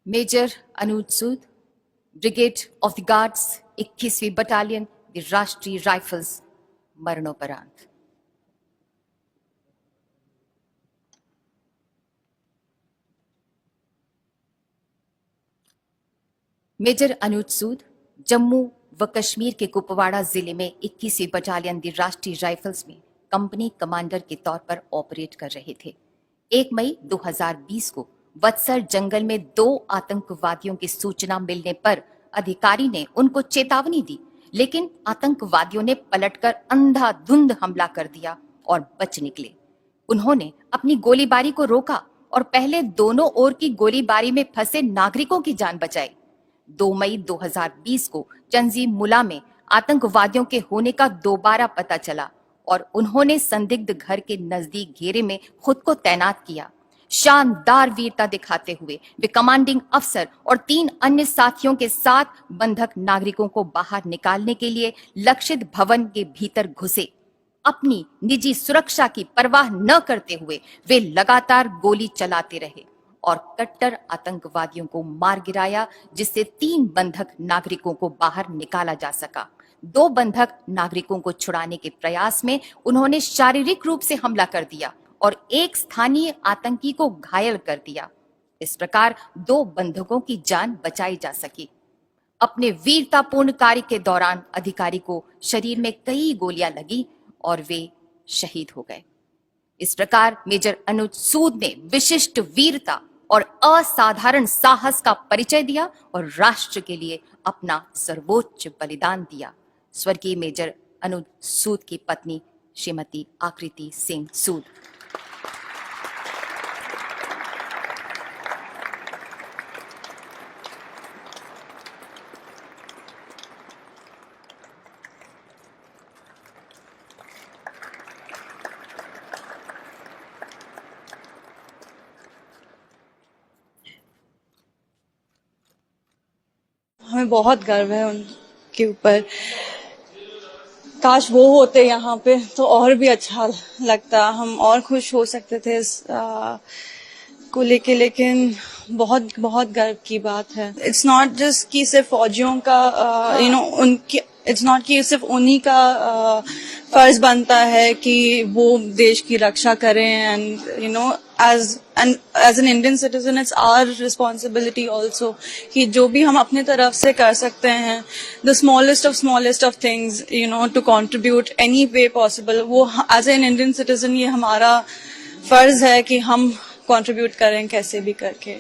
Major Anuj Sood, brigade of the guards, 21वीं battalion, the Rashtriya rifles, मरणोपरांत। Major Anuj Sood Jammu व कश्मीर के कुपवाड़ा जिले में 21वीं बटालियन द राष्ट्रीय राइफल्स में कंपनी कमांडर के तौर पर ऑपरेट कर रहे थे। 1 मई 2020 को वत्सर जंगल में 2 आतंकवादियों की सूचना मिलने पर अधिकारी ने उनको चेतावनी दी, लेकिन आतंकवादियों ने पलटकर अंधाधुंध हमला कर दिया और बच निकले। उन्होंने अपनी गोलीबारी को रोका और पहले दोनों ओर की गोलीबारी में फंसे नागरिकों की जान बचाई। 2 मई 2020 को तंजीम मुला में आतंकवादियों के होने का दोबारा पता चला और उन्होंने संदिग्ध घर के नजदीक घेरे में खुद को तैनात किया। शानदार वीरता दिखाते हुए वे कमांडिंग अफसर और 3 अन्य साथियों के साथ बंधक नागरिकों को बाहर निकालने के लिए लक्षित भवन के भीतर घुसे। अपनी निजी सुरक्षा की परवाह न करते हुए वे लगातार गोली चलाते रहे और कट्टर आतंकवादियों को मार गिराया, जिससे 3 बंधक नागरिकों को बाहर निकाला जा सका। 2 बंधक नागरिकों को छुड़ाने के प्रयास में उन्होंने शारीरिक रूप से हमला कर दिया और एक स्थानीय आतंकी को घायल कर दिया। इस प्रकार 2 बंधकों की जान बचाई जा सकी। अपने वीरतापूर्ण कार्य के दौरान अधिकारी को शरीर में कई गोलियां लगी और वे शहीद हो गए। इस प्रकार मेजर अनुज सूद ने विशिष्ट वीरता और असाधारण साहस का परिचय दिया और राष्ट्र के लिए अपना सर्वोच्च बलिदान दिया। स्वर्गीय मेजर अनुज सूद की पत्नी श्रीमती आकृति सिंह सूद। हमें बहुत गर्व है उनके ऊपर। काश वो होते यहाँ पे तो और भी अच्छा लगता, हम और खुश हो सकते थे इस को लेके, लेकिन बहुत बहुत गर्व की बात है। इट्स नॉट जस्ट कि सिर्फ फौजियों का उनकी, इट्स नॉट कि सिर्फ उन्हीं का फर्ज बनता है कि वो देश की रक्षा करें, and as an Indian citizen it's our responsibility also कि जो भी हम अपने तरफ से कर सकते हैं, the smallest of things to contribute any way possible, वो as an Indian citizen ये हमारा फर्ज है कि हम contribute करें कैसे भी करके।